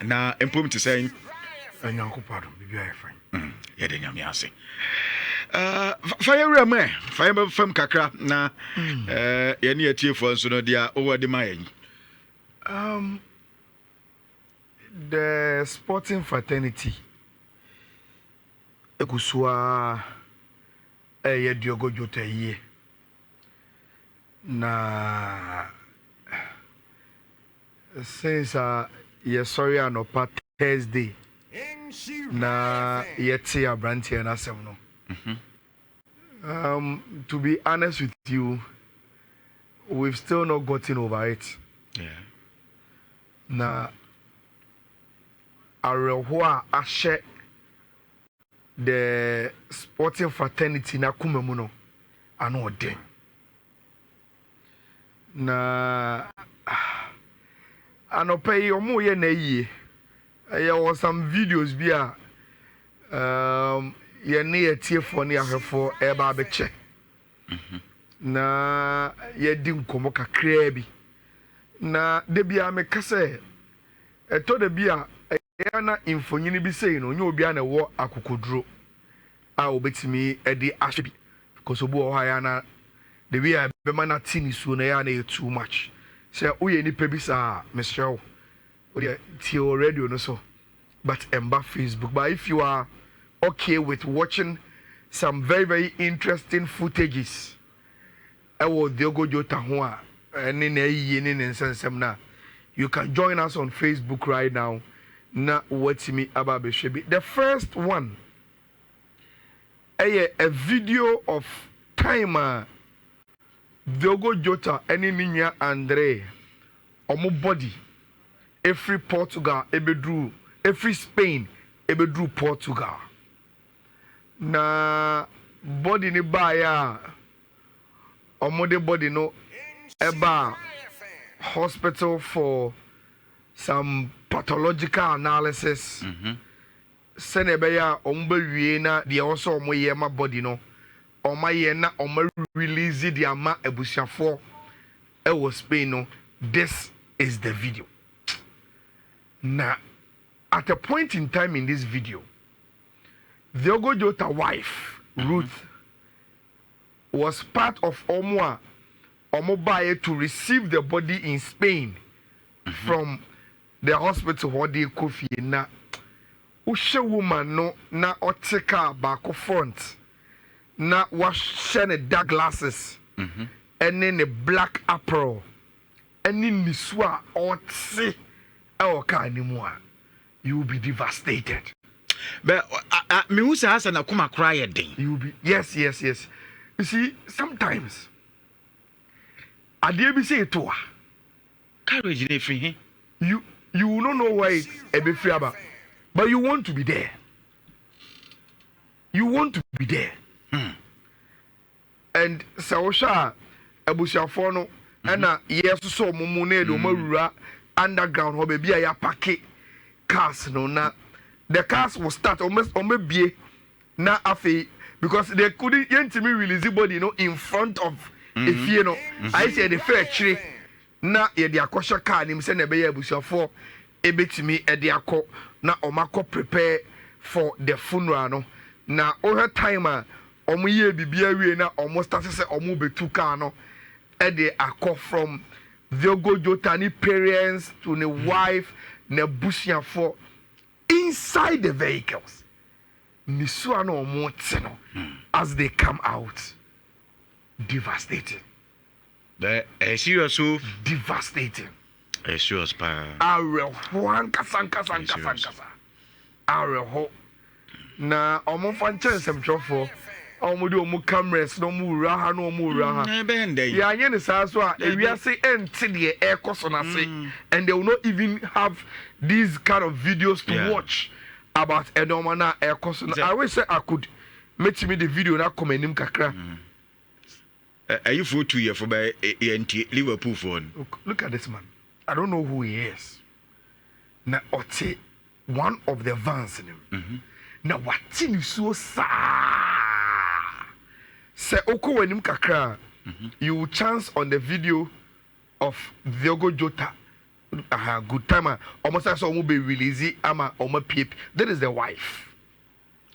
na empom to say Nyanko pardon, bibi fine. Yeah, the nyame ase. Fire rama, fire from kakra na any atiefo nso no dia over the mayen. The sporting fraternity ekusua Diogo Jota ye na since sorry anopa Thursday na yeti abrantie na asem no. To be honest with you, we've still not gotten over it. Yeah. Na areho a share the sporting fraternity na kumemu no ano ode. Na anopa yi omo ye na yie. There was some videos bia ye ne ye tie for ne ahwefo e ba be che. Na ye di nkomo kakra bi. Na de bia me kase eto de bia ya na infonyini bi sei no onye obi a na wo akokoduro a obetimi e di ahwe because obu o ha ya na de bia be ma na tini so na ya na too much. Say uye ni pe bi sa Michelle Theo radio no so but emba Facebook. But if you are okay with watching some very very interesting footages Diogo Jota ho a ene na yi ne nsensem na you can join us on Facebook right now na watimi aba be hwe. The first one a video of time Diogo Jota ene ninya Andre omo body every Portugal ebedru every Spain ebedru Portugal na body ni ba ya omo de body no eba hospital for some pathological analysis sene be ya omo wie na de also omo ye ma body no omo ye na omo release the ama ebusiafo e was Spain no. This is the video. Now, at a point in time in this video, Diogo Jota's wife, Ruth, was part of Omobaye to receive the body in Spain from the hospital where they could na ushe woman no na oteka back front na wash dark glasses and then a black apron and in niswa otse you will be devastated. But me who says na kuma cry den. You will be yes. You see, sometimes I dare be say to courage in free. You will not know why it be free about, but you want to be there. You want to be there. And Saosha Abusiafo no and yes so mumune do mawura underground ho be ya pack cars no na the cars will start almost bie na afi because they couldn't yentimi release the body in front of if you know I say the fair tree na ye de akosha car nim say na be ya abusiafo ebetimi e de akọ na omako prepare for the funeral no na over time omo ye bibia wie na omo start say omo betu car no e de akọ from Diogo Jota ni parents to the wife na busiafo inside the vehicles. Nisua no omo no as they come out devastating. The serious devastating. Serious pa. Are Juan kasan. Are ho na omo fan chance am chofo omo de omo cameras no mu raha no mu raha ya anye ne sa so a ewiase enti de ekoso na se and they will not even have these kind of videos to watch about edoma na ekoso. I wish I could make me the video na come enim kakra. Are you for 2 years for by Liverpool phone? Look at this man. I don't know who he is. Na ote one of the vans in him. Na watini so sa. Se oko wenim kakra. You will chance on the video of Diogo Jota good time. Almost as almost be released. Ama almost peep. That is the wife.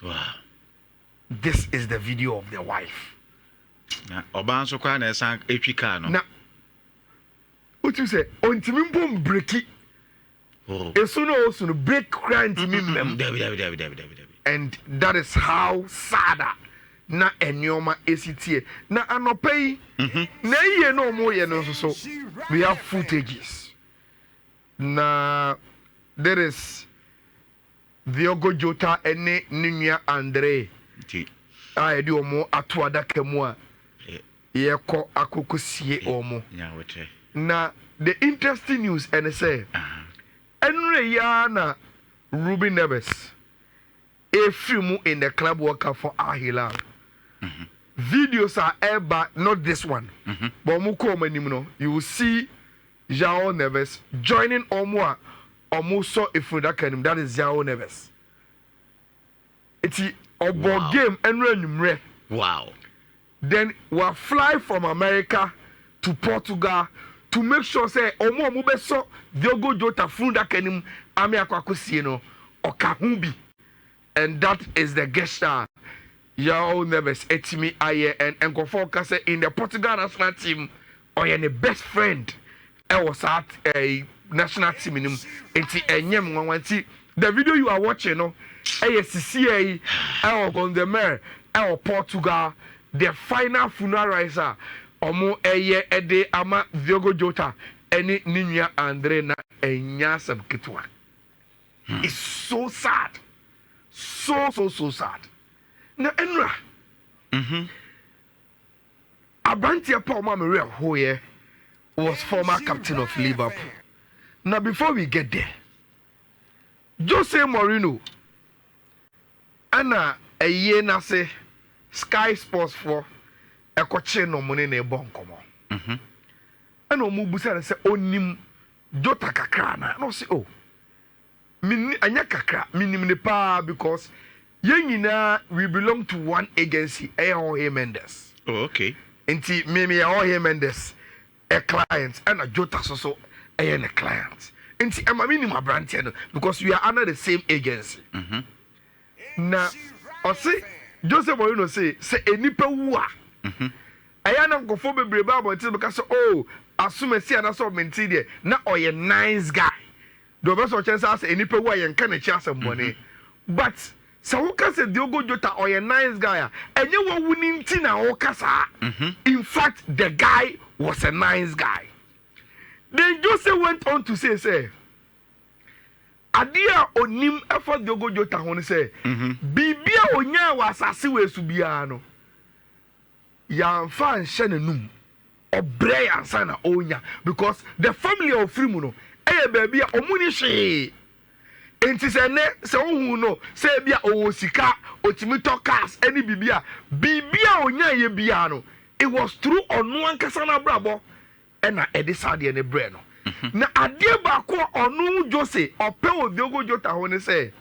Wow. This is the video of the wife. Na oban so kwa na esan etwika no. Na what you say? Ontimi mbom breaki. Oh. Esu no break cry ntimi mem. And that is how sad na enyoma esitie. Na anopai na iye no mo ye no so. We have footages. Na there is Diogo Jota ene Nhyira Andre. A edi omo ato adaka mu a ye ko akokosie omo. Na the interesting news and say enre ya na Ruben Neves a film in the club worker for Ayala. Videos are ever not this one. But you will see Joao Neves joining Omo so if that is Joao Neves. It's a game and run. Wow. Then we'll fly from America to Portugal to make sure say Omo so Diogo Jota funda kenim ame akwakosie no okahumbi. And that is the gesture Joao Neves etimi aye and Nkofo say in the Portugal national team or the best friend was at a national team in enti the video you are watching no CCA on the mayor Portugal the final fundraiser omo ede ama Diogo Jota eni Nhyira Andre na enyasam kitwa. It's so sad. So sad. Na enra. Abantia Paul Maria Hoye was former captain of Liverpool. Now before we get there, Jose Mourinho ana eye na say Sky Sports for ekoche no money na ebon komo. Ana omu busa say onim Jota kakra na no say oh min anya kakra minim ne pa because yenyina we belong to one agency Jorge Mendes. Oh okay. Enti me Jorge Mendes a client and a Jota so a client. Enti am minim abrantia no because we are under the same agency. Na o say Jose Mourinho say enipa wu a Ayana Nkofo bebre ba about because oh assume see na so menti there na oye nice guy. The best of chance as enipa wu a yen kan echi asembone. But so who can say Diogo Jota or a nice guy? And you were winning Tina or Casa. In fact, the guy was a nice guy. Then Jose went on to say, Adia onim effort Diogo Jota when say, Bibia onya was a siwe subiano. Yan fan shenenum or bray and sana onya because the family of Frimuno, baby, omuni she. Enti se ne se ohun no se bia o sika otimi cars any bibia onya ye bia no it was through onu ankasa na brabo e na edisade ne bre no na ade ba ko onu Jose ope o Diogo Jota ho ne se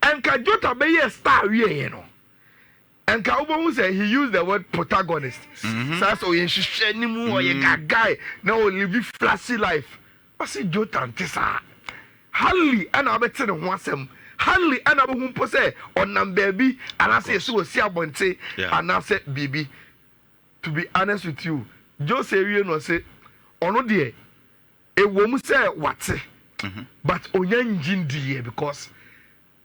enka Jota be ye star wie no enka obo say he used the word protagonist so ye hwehwe ni mu o ye guy na o live flashy life I say Jota ntisa Hardly and I bet in one sem. Hardly and I won't possess on nam baby and I say so see abonte and I said baby. To be honest with you, Jose no say ono dear a woman say what but onyan jindi because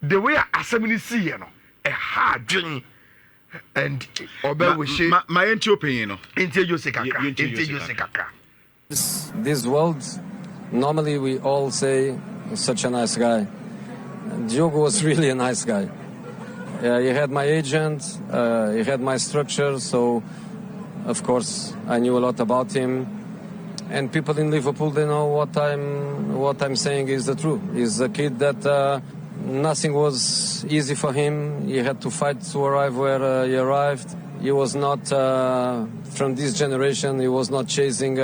the way I assembly see you know a hard journey and obe we she my opinion into Jose Kaka. This world normally we all say such a nice guy. Diogo was really a nice guy. He had my agent, he had my structure, so of course I knew a lot about him. And people in Liverpool, they know what I'm saying is the truth. He's a kid that nothing was easy for him. He had to fight to arrive where he arrived. He was not from this generation. He was not chasing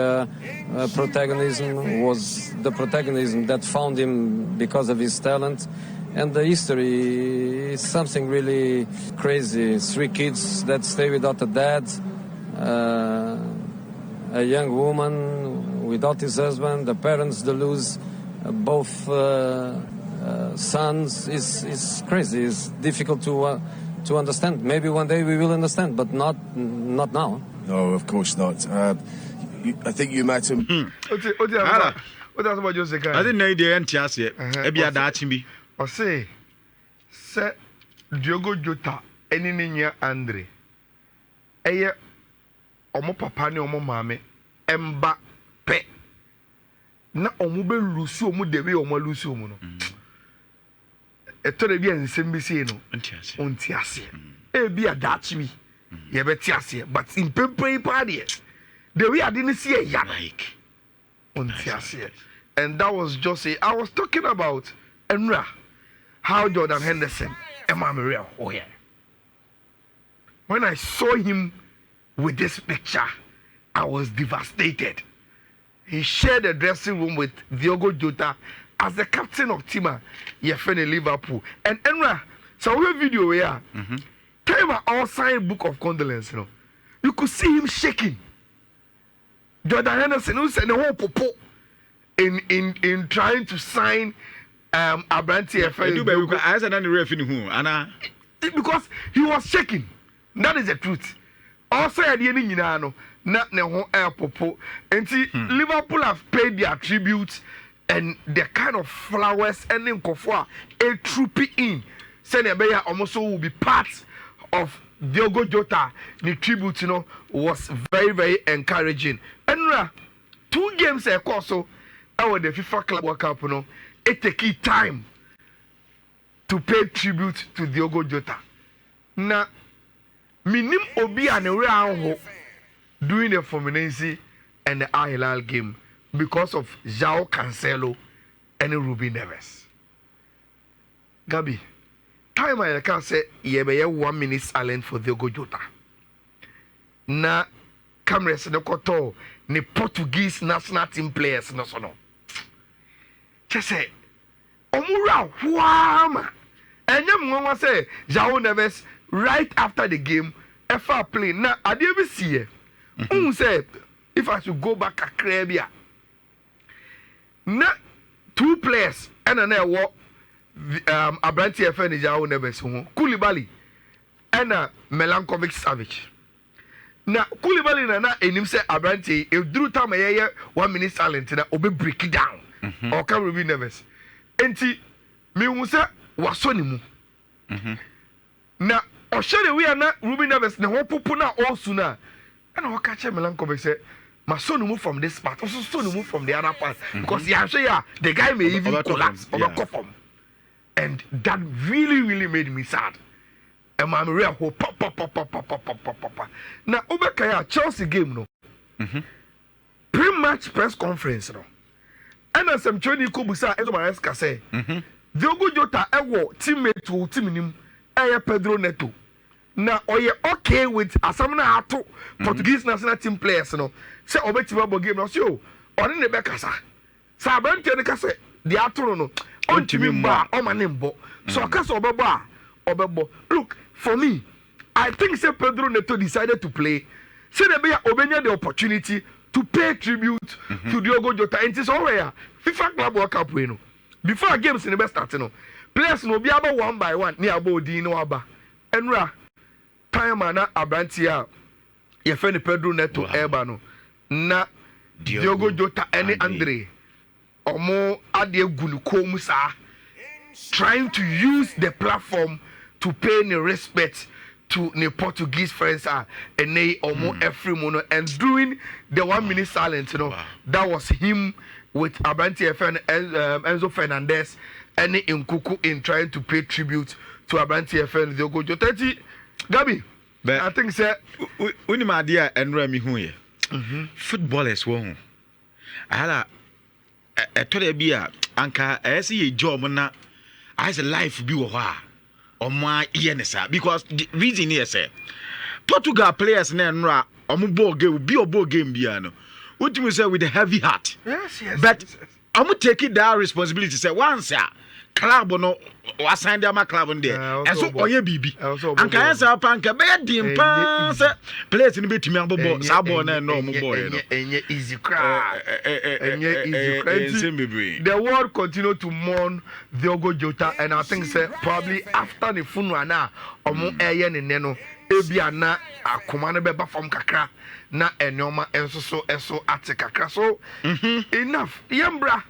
protagonism. It was the protagonism that found him because of his talent. And the history is something really crazy. 3 kids that stay without a dad. A young woman without his husband, the parents they lose both sons. Is crazy. It's difficult to understand. Maybe one day we will understand, but not now. No, of course not. I think you met him. What about Jose? I didn't know the NTS yet. Maybe I died to me. Or say Diogo Jota, any ninya Andre. Eye omo papa ne omo mame emba pe. Na omo be lusu omo dewe omo lusu omo no. Eto de bi ensem bi sei no. Onti ase. E bi adachi mi. Ye beti ase, but in pempe party. The way I didn't see a like onti ase. And that was just I was talking about Nhyira, how Jordan Henderson, Emma Maria Hoyer. When I saw him with this picture, I was devastated. He shared a dressing room with Diogo Jota as the captain of Tima, Yefene Liverpool. And Nhyira, so we have video here. Tell him all signed book of condolence. You know, you could see him shaking. Jordan Henderson, who said the whole popo in trying to sign Abranti FL. I said, Anna, because he was shaking. That is the truth. Also, at the end, not the whole air popo. And see, Liverpool have paid their tribute and the kind of flowers and then Kofua a troopy in. Senebeya almost will be part of Diogo Jota. The tribute, you know, was very, very encouraging. And 2 games a course so our the FIFA Club World Cup, you know, it take time to pay tribute to Diogo Jota. Now, minim obi around doing the Fluminense and the Ayala game because of João Cancelo and Ruben Neves. Gabi, time I can say you be 1 minute silent for Diogo Jota. Na cameras no koto ni Portuguese national team players no so no. Just say omura wama. Enya mwa say João Neves right after the game FA play na ade be see say if I should go back a Caribbean na 2 players and na wo Abranti FN João Neves ho Koulibaly and Melankovic Savic na Koulibaly na enim say Abranti e duru time ye 1 minute silent na obe break it down or can Ruben Neves enti me hu say waso ni mu na o share we na Ruben Neves na ho popo na also na and o catch Melankovic say my son move from this part also son move from the other part because the guy may even collapse or go from. And that really made me sad. And my real hope pop. Now Obekaya Chelsea game no. Pre-match press conference no. And as I'm trying to Kobusa Enzo Maresca say, Diogo Jota ewo teammate to team nim Pedro Neto. Now oye okay with asamna ato Portuguese national team players no. Say Obetiba game no so on the bekasa. Sa Abranti ne kase the ato no. So look, for me, I think say Pedro Neto decided to play. Say they obenya the opportunity to pay tribute to Diogo Jota. And it's all here. FIFA Club World Cup no. Before games in the best start, no. Players no be about 1 by 1 near about Dino Aba. Enhyira time na Abranti ye friend Pedro Neto eba no. Na Diogo Jota any Andre. Omo ade gulukom sa trying to use the platform to pay the respect to the Portuguese friends and they omo every mono and doing the 1 minute silence, you know. Wow. That was him with Abranti FN Enzo Fernandez and Nkuku in trying to pay tribute to Abranti FN Diogo Jota. Gabi, but I think say when my dear Nhyira mi hu ye footballers won Ayala told be a anka as a job na as a life be or my yenesa because the reason here say Portugal players na Nhyira ball game be a ball game biano what you say with a heavy heart yes but I'm take it that responsibility say once club no wasan dia ma club no there eso oye bibi anka yesa pa anka be dim pa se place ni betimi abobo sa ball na no mo boy no enye easy cry the world continue to mourn Diogo Jota, and I think say probably after the funeral na omo eye ne no ebia na akoma no beba fam kakra na enoma enso eso ate kakra so enough yembra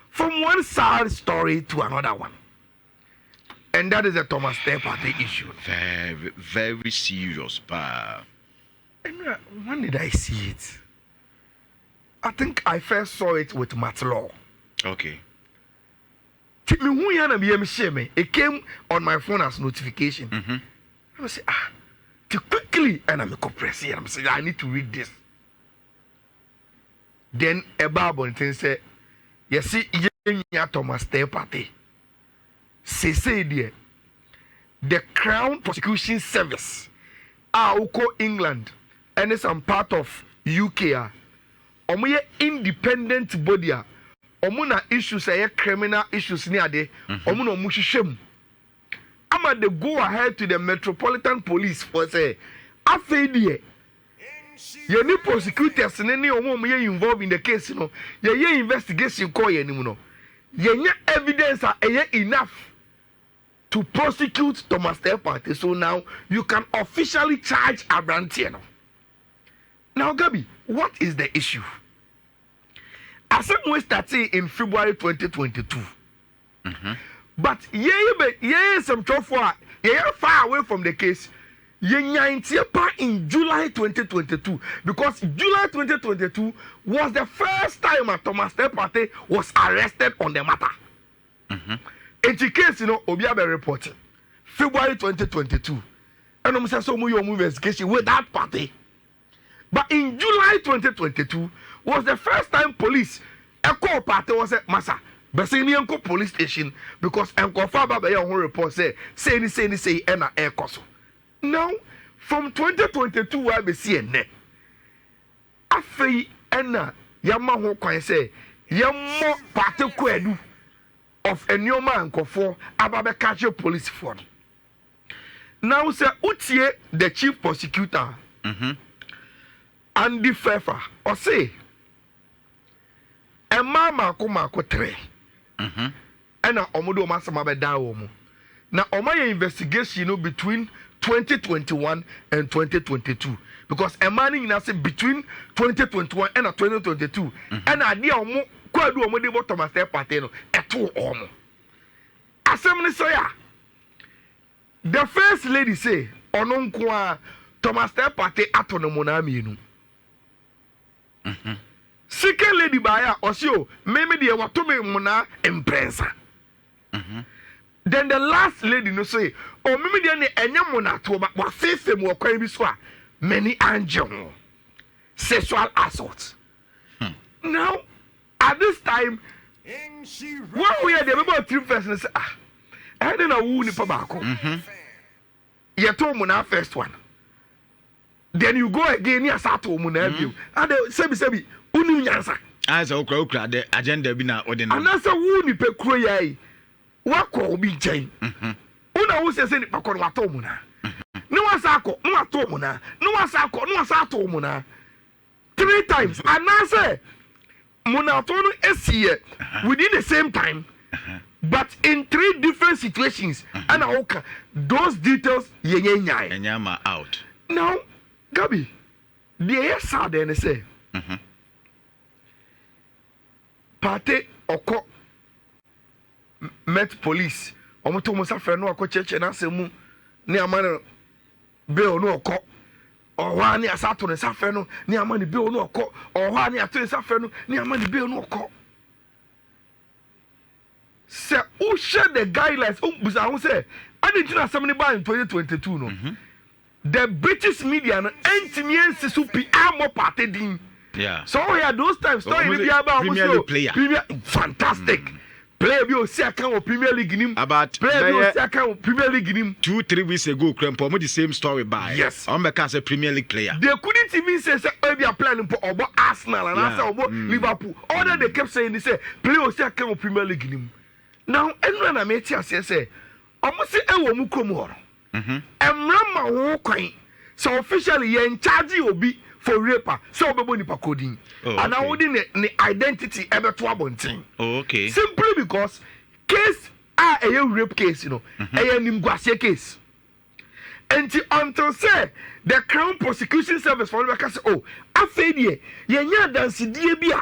from one sad story to another one, and that is the Thomas Partey issue. Very, very serious, pa. And when did I see it? I think I first saw it with Matt Law. Okay. It came on my phone as notification. I say, too quickly, and I'm compressed here. I'm saying, I need to read this. Then a Bible thing said, you see, Thomas Partey. Say there, the Crown Prosecution Service, England, and it's some part of UK. Omoye independent body. Omuna issues criminal issues near there. Omuna mushishim. Ama they go ahead to the Metropolitan Police for say, afedie. You need prosecutors and any involved in the case, you know. Ye investigation call ye no. Ye evidence are enough to prosecute Thomas Partey. So now you can officially charge Abrantieno. Now, Gabi, what is the issue? As we started in February 2022, but ye some trouble. Ye far away from the case. Ye in July 2022, because July 2022 was the first time Thomas Partey was arrested on the matter. In the case, you know, Obiabe reporting February 2022, and I'm saying so move investigation with that party. But in July 2022 was the first time police Echo Party was at Massa Basilianco police station, because Uncle Faba by your report say and air coso. Now from 2022 I be seeing ne afei ena yama ho kwan say yammo party kwadu of enyoma ankofo ababe catch police for. Now say utie the chief prosecutor Andy Fefa or say e mama ko tre ena omodo masama be da wo mu na omaye investigation no between 2021 and 2022, because a man in say between 2021 and 2022 and idea omo kwadu omo de Thomas Partey no eto omo assembly so ya the first lady say ono nko a Thomas Partey ato no na mienu second lady baya osio meme de wato me mona imprensa then the last lady no say, oh, mimi de ne enyamo na to ba wa fefe mu okwan bi so a many angel sexual assault. Now at this time when we are the about three persons I don't know who ni pa ba ko. Ye to mu na first one. Then you go again ya sa to mu na bio. And sebi unu nyansa. As okra the agenda bi na ordinary. Anasa wu ni pe kro yai. Wako obi chain. Una wo se ni pakoro wato mu na. Ni wasako, no wato mu na. No wasako, no wasato mu na. 3 times. Anase munato no esie within the same time. But in 3 different situations. And okay, those details nyai. Enyama out. Now, Gabi, the sad and say. Partey oko met police omoto mo safre no akọ cheche na asemu ni amane bill no okọ owa ni asato ne safre no ni amane bill no okọ owa ni ato ne safre no ni amane bill no okọ se who share the guidelines busa ho say adintina asem ni ba in 2022 no the British media no entimi ensisu PR mo Partey din. Yeah. So yeah, those times story be about Premier player. Fantastic. Player bi o si aka o Premier League nim. About player bi o si aka o Premier League nim. 2-3 weeks ago, Krempo, the same story by. Yes. I'm a Premier League player. They couldn't even say we are planning for about Arsenal and about Liverpool. All that they kept saying, they say, player o si aka o Premier League nim. Now, anyone I met here say, almost say, I will move and Rama who kind. So officially, you're in charge of be for raper. So we nipa coding. And now within the identity ever to abonting. Oh, okay. Simply because case a rape case, you know, a nimguasia case. Until say the Crown Prosecution Service for the say, oh, I feel ye dance dear beer.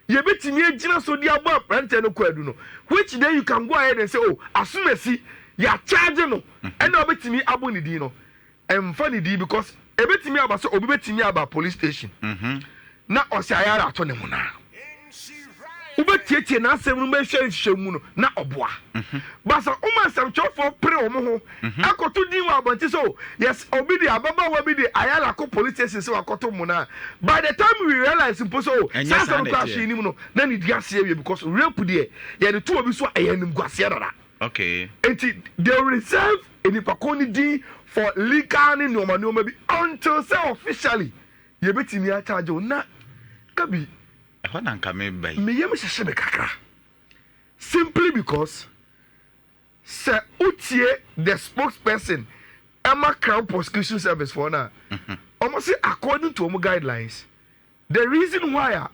You bet me a general so dear Bob and no, which then you can go ahead and say, oh, as soon as see. Ya charge no and no betimi aboni di no em funny di because e betimi aba so obi betimi aba police station na osi Ayala ato ne mu na ubetietie na asem no me hwe mu no na oboa basa uma asem chofo pre omo ho akoto din wa abonti so yes obi di ababa wa bi di Ayala ko police station so akoto mu na by the time we realize impo so sasa ko ahwe ni mu no na ni di ase we because rape die ye de to obi so ayenim guase dada. Okay. They reserve any pakoni D for legal no maybe until say officially. You bet me a charge na kabi. Me yem shebe kakra. Simply because Sir Utie the spokesperson Emma Crown Prosecution Service for now. Almost say according to guidelines, the reason why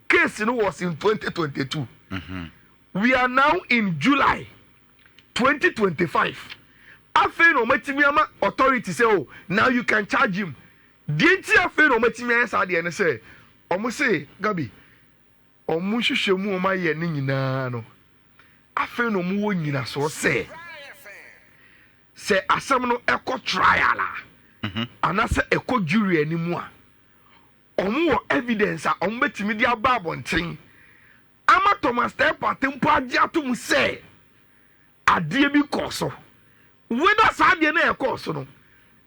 case was in 2022. We are now in July 2025. After no matimiama authority say, oh, now you can charge him. Didn't you after no matimiama sadi and say, almost say, Gabi, omushu shemu oma ye nina no. After no mu nina so say asam no echo trial and I say echo jury anymore. Omu evidence a ombetimi dia ba bonten. Ama Thomas Partey mpo agi atum say adie bi koso whether sadie na ekoso no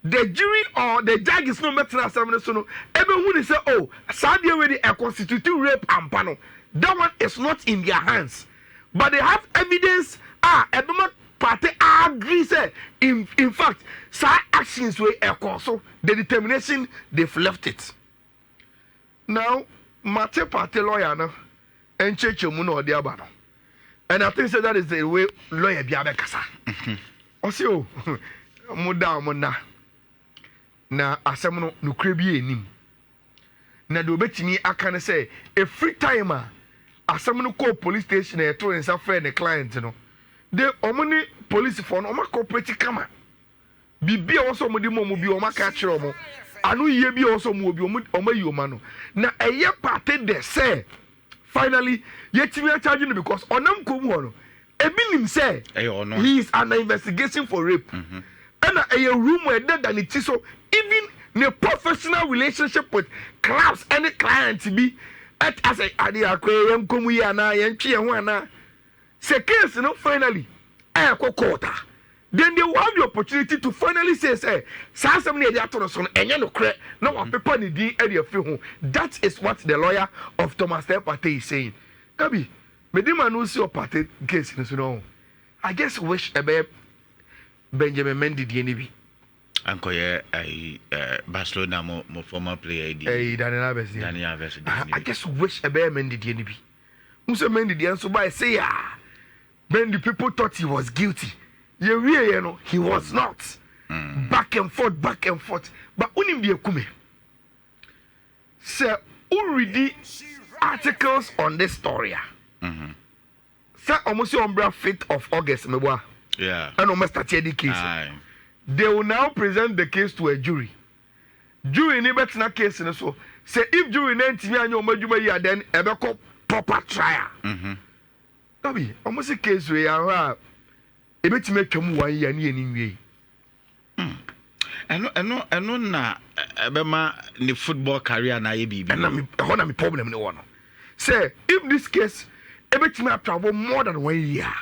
the jury or the judge is no metra asem so no ebe hu ni say oh sadie we dey constitute rape and pano that one is not in their hands but they have evidence edoma Partey agree say in fact side actions we ekoso the determination they've left it now Mate Partey lawyer no and church mu no odi aba no and I think that is the way lawyer bi abekasa osio mu da mu na asem no nukre bi enim na de obetimi aka ne say every time asem no call police station e to nsa friend the client no de omuni police for no ma corporate kama bibia woso mu di mo bi o ma ka kire o mo anu ye bi woso mu obi o ma yi o ma no na eye Partey de say finally, yetimi charging because onam komu hono. Ebinim say he is under investigation for rape. And a rumor that it is so even the professional relationship with clubs and the clients be at as a adia koyem komu ya na yentwe ho ana. Se case no finally kokota. Then they will have the opportunity to finally say something near the son and no credit no one paper ni di area fi. That is what the lawyer of Thomas Partey is saying. Kabi, medima no see your party case no. I guess wish about Benjamin Mendy di enibi. Anko ye Barcelona mo former player di. Daniel Alves. I guess wish about Mendy di enibi. Musa Mendy di so by say Mendy people thought he was guilty. You know, he was not. Back and forth. But unim die kume. Sir, who read articles on this story? Sir, almost on 5th of August, meboa. Yeah. And almost start the case. They will now present the case to a jury. Jury ni betina case no so. Say if jury na ntimi anyo madwuma yi then ebeko proper trial. Kabi, almost case we are ebetime twam 1 year ni enwie eno na ebema ni football career na ye bibi na me problem ni wono say if this case ebetime travel more than 1 year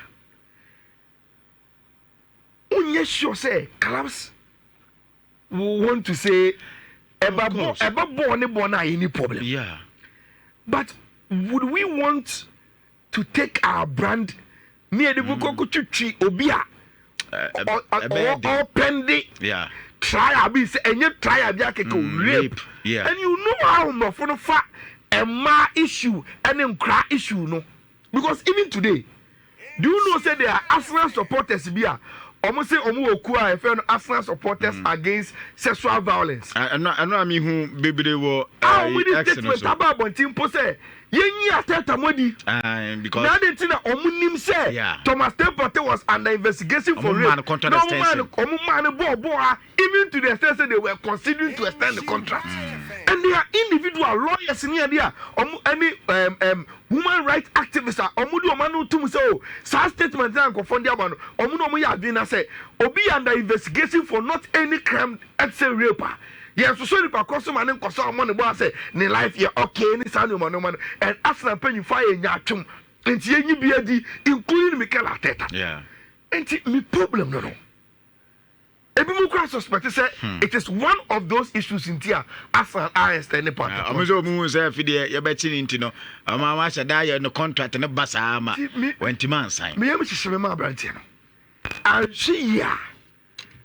unye sure say clubs will want to say eba born na any problem yeah but would we want to take our brand near the buko to obia or pending. Yeah. Try a bit and you try a jacket rape. Yeah. And you know how much for the fact a ma issue and then cry issue no. Because even today, do you know say there are Arsenal supporters here? Almost say Omu Okua and Arsenal supporters against sexual violence. I know I mean who baby they were with this statement about Bontim Pose. Yenyi ateta modi. Because now they think that Omunim say Thomas Partey was under investigation for rape. Even to the extent that they were considering to extend the contract. And they are individual lawyers in here. Any woman rights activists are Omudu Omanu Tum so statement and confond their man. Omuno ya dina say Obi under investigation for not any crime at say rape. Yes, so the person and then money boy say, "Ni life yeah okay, ni sanu man and Arsenal penny fire in yatum, and yenyi biadi, including Mikel Arteta." Yeah, and me problem no. Every suspect say it is one of those issues in here. Arsenal are standing part. I'm also moving say if you betting into no, I'm a die no contract and a basama when Timan sign. Me am shishime ma branch no. And she ya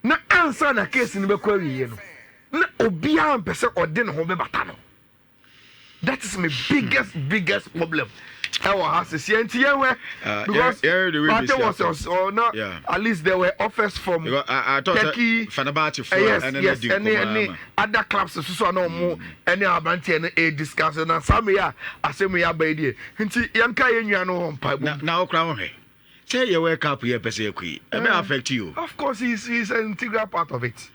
na answer na case ni be query no. Na obia mpese ode ne ho be bata no. That is my biggest problem. Because was or not, at least there were offers from Turkey, any other clubs so no more any abranti and discussion and some assembly by Yanka now crown. Say you wake up here, it may affect you. Of course, he's an integral part of it.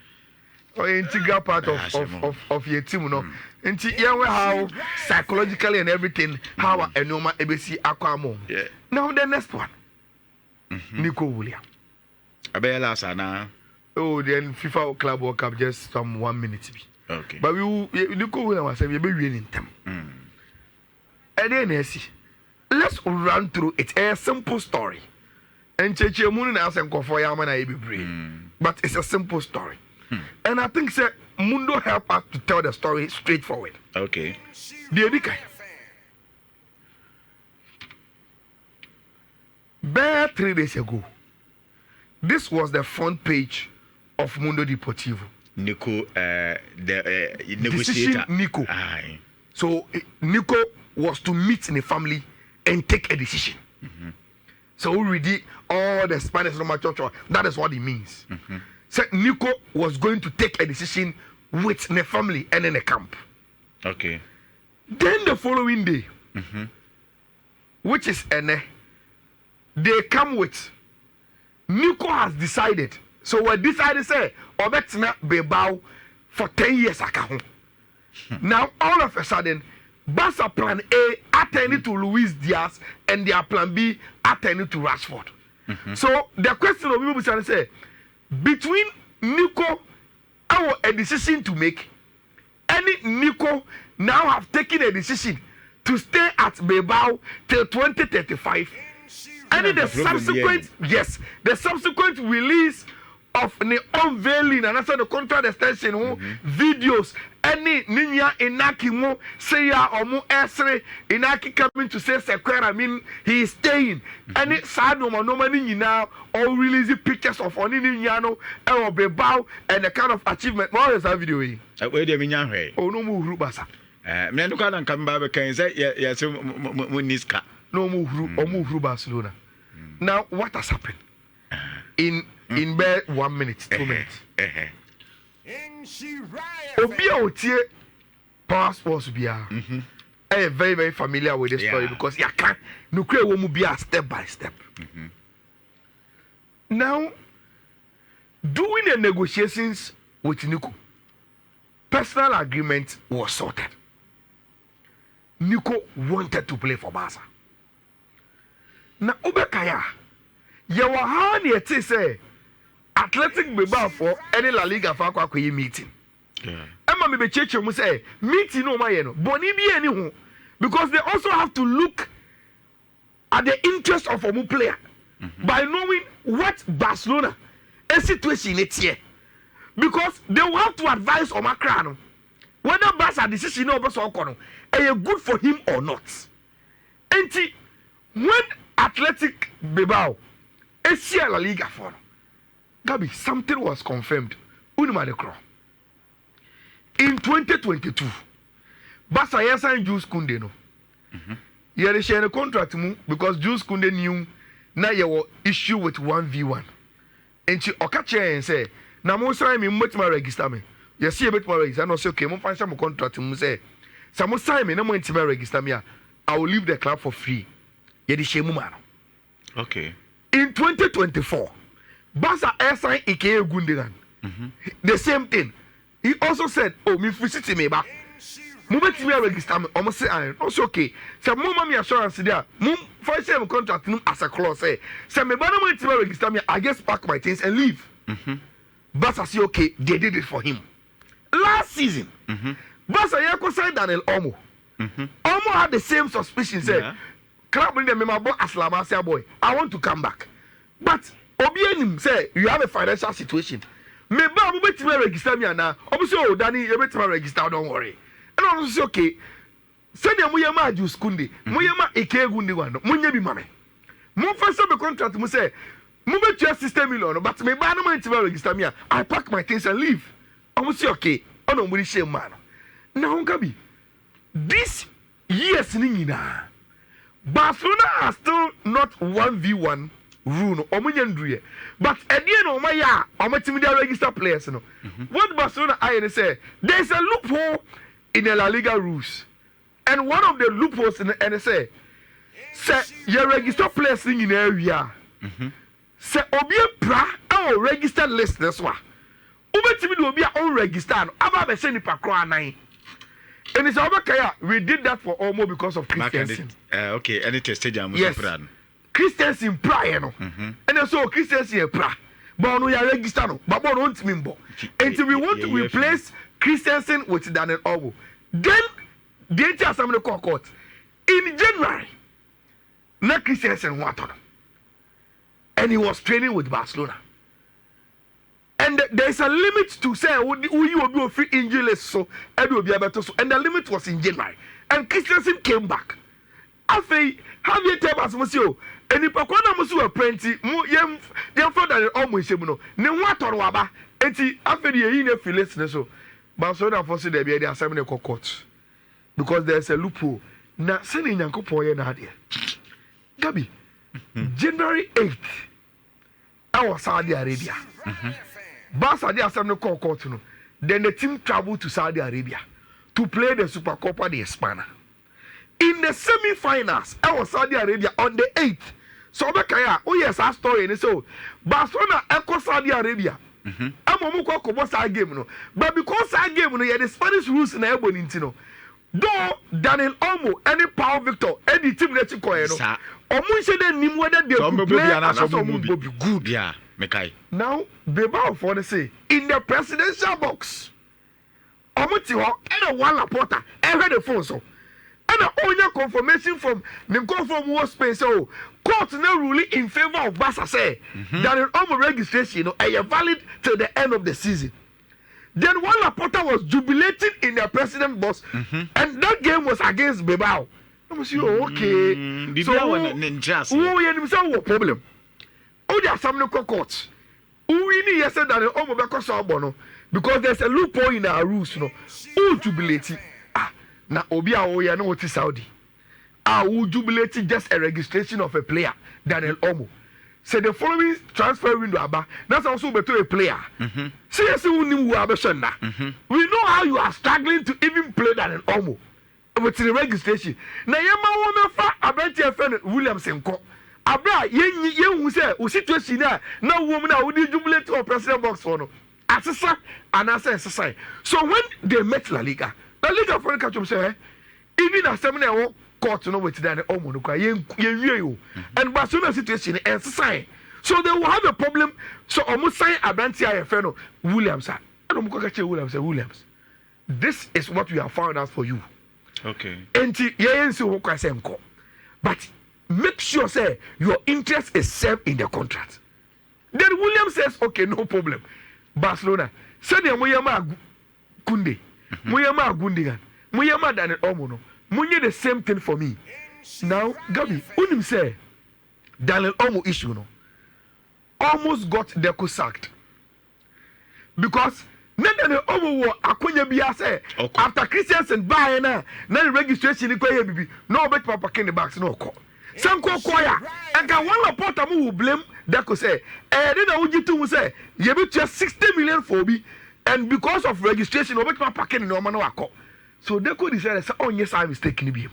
Or integral part of your team, no. And how psychologically and everything, how a normal ABC Aquamo. Now the next one, Nico Williams. Ayala sana. Oh, then FIFA Club World Cup just some 1 minute. Okay. But Nico Williams was be winning them. And then let's run through it. A simple story. And Cheche Moon and for Yamana be but it's a simple story. And I think say Mundo help us to tell the story straightforward. Okay. Bare 3 days ago, this was the front page of Mundo Deportivo. Nico, the negotiator. Decision Nico. Aye. So Nico was to meet in the family and take a decision. So already all the Spanish Roman Church, that is what it means. So Nico was going to take a decision with the family and in the camp. Okay. Then the following day, which is they come with Nico has decided. So we decided say Obetina Bebao for 10 years. Now all of a sudden, Barca plan A attending to Luis Diaz and their plan B attending to Rashford. So the question of people will say, between Nico and a decision to make, any Nico now have taken a decision to stay at Bilbao till 2035. And the subsequent, the subsequent release of the unveiling and also the contract extension videos, any Ninya Inaki mo say ya or mo Esre Inaki coming to say Sequer, I mean he is staying. Any Sado Manomani now or releasing pictures of Oniniano or Bebao and the kind of achievement. More is that video. Where do you mean? Oh no more Rubasa. Menukan come back can say yes, Muniska. No move Barcelona. Now what has happened? In bed 1 minute, 2 minutes. Obia Otie power sports bia. I am very familiar with this story because you can't no create one be step by step. Now, doing the negotiations with Nico, personal agreement was sorted. Nico wanted to play for Barca. Now, Obekaya, you were hard yet to say Athletic Bilbao for any La Liga for a meeting. Emma me be cheche mu say meeting no my no boni bi any ho because they also have to look at the interest of a player by knowing what Barcelona a situation it's here because they will have to advise Omacrano whether Barca decision no so kono are good for him or not. And when Athletic Bilbao Asia La Liga for Gabi, something was confirmed. Unima de Cro. In 2022, Barca signed Jules Koundé no. They share a contract because Jules Koundé knew now you were issue with 1v1. And she okache and say, "Na mo sign me much register me. You see a bit more register. No say okay, mo find some contract mo say, "Some sign me no mo intima register me. I will leave the club for free." You the shame man. Okay. In 2024, Barca signed Ike Gundogan. The same thing. He also said, "Oh, me visit me back. Moment me register me. Almost say I also okay. Say mo me assurance there. Mo find some contract as a clause say. Say me ba no moment me register me. I just pack my things and leave." Barca say okay, they did it for him. Last season, Barca yako signed Daniel Olmo. Olmo had the same suspicion. Say, club bring them my boy as Lamasia boy. I want to come back, but Obienim say you have a financial situation. Me ba mo beti me register me na. Obi say oh Danny, you beti me register. Don't worry. And I say okay. Send them Muyama Jules Koundé. Muyama Ike Gundogan. Munye bi mame. Mo first up the contract. Mo say. Move to your system, million, but me ban no to register me. I pack my things and leave. I will say okay. I don't really shame man. Now, Gabi, this year's nina, Barcelona are still not 1v1 rule. But at the end of my year, I'm a team register players. No, what Barcelona I say there's a loophole in the La Liga rules, and one of the loopholes in the NSA say you register players in the area. Say obi pra our registered list this one. Ubetimi do obi unregistered. Aba be say nipa kro anan. And it's over kaya. We did that for almost because of Christiansen. Okay, any testage am yes. Christiansen pra you know. And so Christiansen pra. But no ya register no. But no want me mbo. Until we want to replace Christiansen with Daniel Olmo. Then they just some the court in January. Na Christiansen what on. And he was training with Barcelona. And there's a limit to say who you will do a free injury list, so and will be able to. And the limit was in January. And Christensen came back. After have you tell us, Monsieur? And if Pakwana Monsieur Prenti, yem further almost no. Ne what or waba. And after the year Phyllis, so Barcelona forced the be the assembly court because there's a loophole. Now, sending Yanko Poye Nadia. Gabi. January 8th, I was Saudi Arabia. Barca did assembly court. Then the team traveled to Saudi Arabia to play the Supercopa de España. In the semi-finals, I was Saudi Arabia on the 8th. So oh yes, our story. And so Barcelona echo Saudi Arabia. I'm going to go that game, but because that game, you the Spanish rules in the Ebonintino. Though Daniel Olmo, any Paul Victor, any team that you call it, Omunche de nim whether they could play and some will be good. Yeah, Mekai. Now, Beba for the say in the presidential box. Omuti ho and a one Laporta, I heard the phone so. And a only confirmation from Nico from War Spain so court now ruling in favor of Barca say Daniel Olmo registration valid till the end of the season. Then one Laporta was jubilating in the president box, and that game was against Bilbao. I was okay. So who problem? Oh, there are some local courts. Who really yesterday that the Omo because there's a loophole in our rules, Who jubilating? Now Obia Oya no what is Saudi. Who jubilating just a registration of a player, Daniel Olmo. Say the following transfer window aba that's also better a player. Seriously, we know how you are struggling to even play that in Olmo with the registration. Now yema woman fa abenti friend Williams enko. Abra yen say o situation na woman na we jubilate or president box for no. Asesa and asesa. So when they met La Liga for catch up say even as some na court no with that Olmo no and Barcelona situation and sign. So they will have a problem. So almost sign Abanti friend Williams. I don't know Williams. This is what we have found out for you. Okay. But make sure say your interest is served in the contract. Then Williams says, okay, no problem. Barcelona. Send them Muyama Koundé. Muyama Gundogan. Muyama Daniel Olmo no. Munye the same thing for me. Now, Gabi, unim say Daniel Olmo issue no. almost got Deco sacked because nene owo akonya bia say after Christiansen buy na the registration ni koye bibi no bet papa ken the box no ko sanko koya enka one reporter mu will blame Deco say then na ujitu mu say ye be 60 million for bi and because of registration no bet papa ken no man no akọ so Deco decided say on yes I mistake ni bi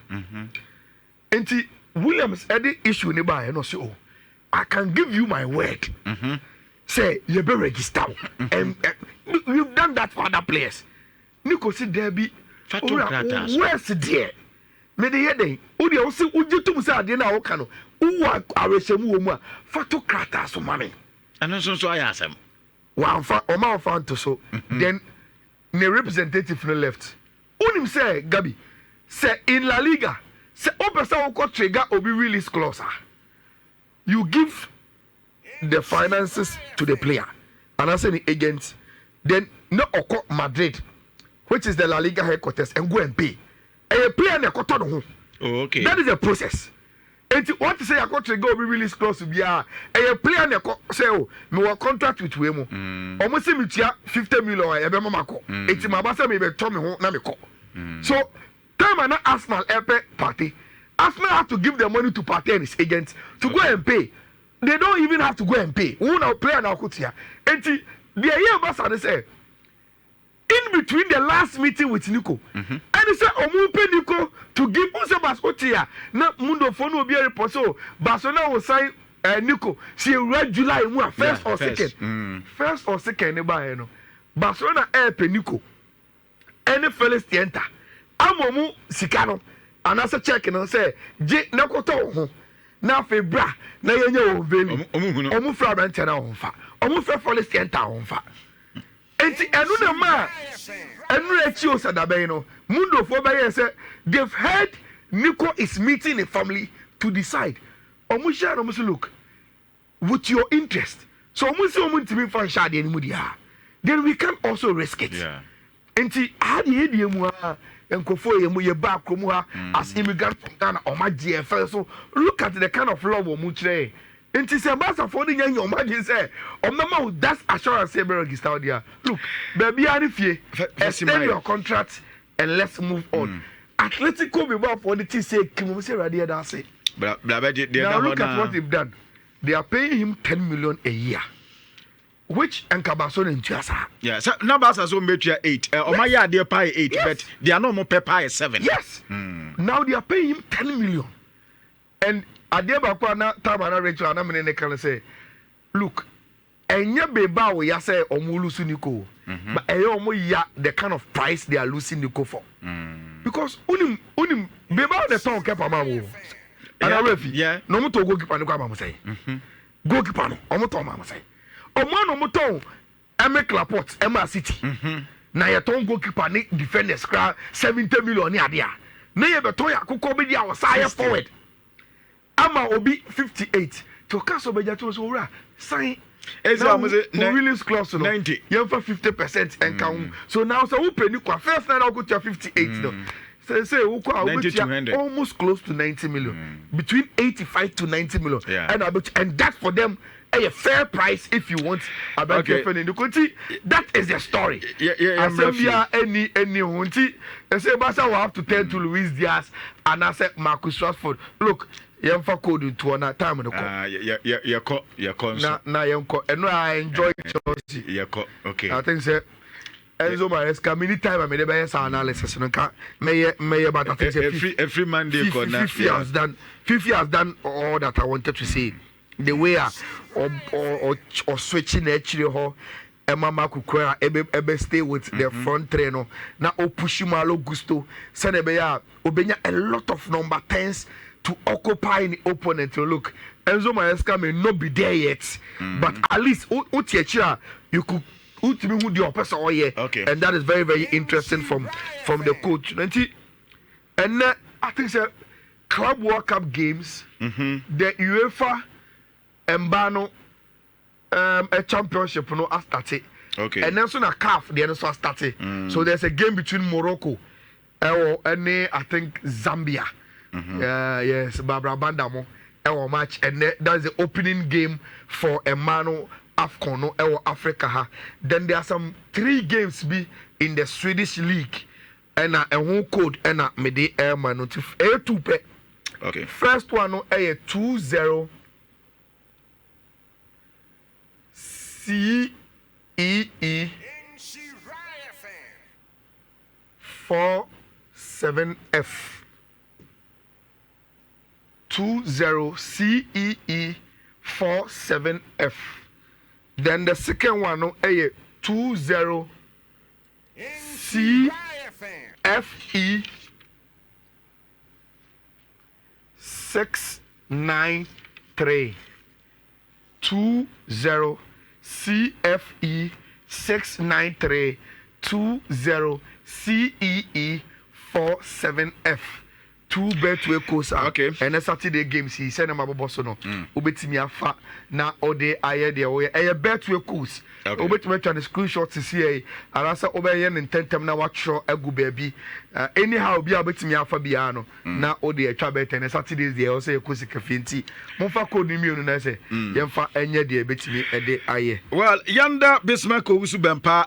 enti Williams edit issue ni buy no say oh I can give you my word. Say you be register and we've done that for other players. Nico see there be where's there? Me the head odi o see uji tum say ade na wo ka no wo arehemu wo mu a fato krata so mame and so ayasem wa fa o ma fa to so then the representative no left unim say Gabi say in La Liga say o person wo ko trigger obi release clause you give the finances to the player and I say the agent then no oko Madrid which is the La Liga headquarters and go and pay a player na koto no ho okay that is a process and what to say I got to go be release clause to be a player na say oh me wa contract with we mo almost me tia 50 million e be mama ko enti ma ba say me be to me ho na me ko so time na Arsenal epe party Arsenal have to give the money to Partey and his agents to go and pay. They don't even have to go and pay. Who now play now kutia? And the year Basa say in between the last meeting with Nico, and he said Omupe Nico to give us a baskotia. Na mundo fono be a report so Barcelona will sign Nico. She read July first or second. First or second no. Barcelona pe Nico. Any fellas enter. Amomu Sikano. And as a check and say J Nakoto ho na fe bra na yenye o veni omu fra brante na ho fa omu fra police enter ho fa enti enu na ma enu echi o sadabe no mundo fo be say they've heard Nico is meeting a family to decide omu share omu say look with your interest so omu say omu ntimi fa shade ani mu dia then we can also risk it enti adi edi mu Enkofo yemu ye ba kromu ha as immigrant from Ghana o ma GFL so look at the kind of love o mu kire enti se basa for the nya o ma di say o mama that assurance say be register there look baby ani fie extend your contract and let's move on Atletico be ba for the thing say kimu say radio da say now look at what they've done they are paying him 10 million a year which Enkabason in Tiasa. Yeah, so numbers are so much 8. Omaya they pay 8, but they are no more pay 7. Yes. Now they are paying him 10 million. And Adeba Kwana Tamana Rachel and Amene can say, look, enya beba we ya say omulu suniko. But omo ya the kind of price they are losing Nico for. Because unim beba the town kepa mamu. And I refi, no muto goalkeeper no kwa say. Goalkeeper no, omo to mama say. Omano moton Eme Clapot Emma City na yeton goalkeeper ni defenders kra 70 million ni ade a na ye beton yakoko be dia wasaya forward ama obi 58 to kaso be jato so wura sign Williams clause no 90 yen for 50% and count so now so who pay ni kwa first na go to 58 no say who kwa almost close to 90 million between 85 to 90 million and that for them a fair price if you want about that is the story. Any hunty and say Basa will have to tell to Luis Diaz and I said Marcus Rashford look Yamfa code to another time in the call. And I enjoy Chelsea. Okay. I think say Enzo Maresca many time I made a better analysis and may but I think every Monday 50 has done all that I wanted to say. The way or switching actually ho Emma Kukura ebe stay with the front trainer now Opushimalo Gusto Senebeya Obenya a lot of number 10s to occupy the opponent. Look, Enzo Maresca may not be there yet, but at least you could ultimately who the person and that is very, very interesting from the coach. And I think Club World Cup games, the UEFA Mbano a championship no started. Okay. And then soon a CAF the end so started. So there's a game between Morocco and I think Zambia. Yes, Barbara Bandamo. our match, and that's the opening game for Emano AFCON no our Africa ha. Then there are some 3 games be in the Swedish league, and a whole code and a mede airman no to A2 pe. Okay. First one no a 2-0 CEE 47F 20 CEE 47F. Then the second one no a 20 CFE 693 20 CFE 693 20 CEE 47F. 2 bet we course. Okay. And a Saturday game see send them about so no. Ubetimi afa na ode aye de we a bet we course. Ubetimi try the screenshot to see arasa obeye ntentem na watcho agu baby. Anyhow bi ubetimi afa bia no na ode a twa bet and Saturdays dey also course kafinti. Monfa code ni mi na say yemfa enye de betimi ede aye. Well, yanda Bismarck Owusu Bempa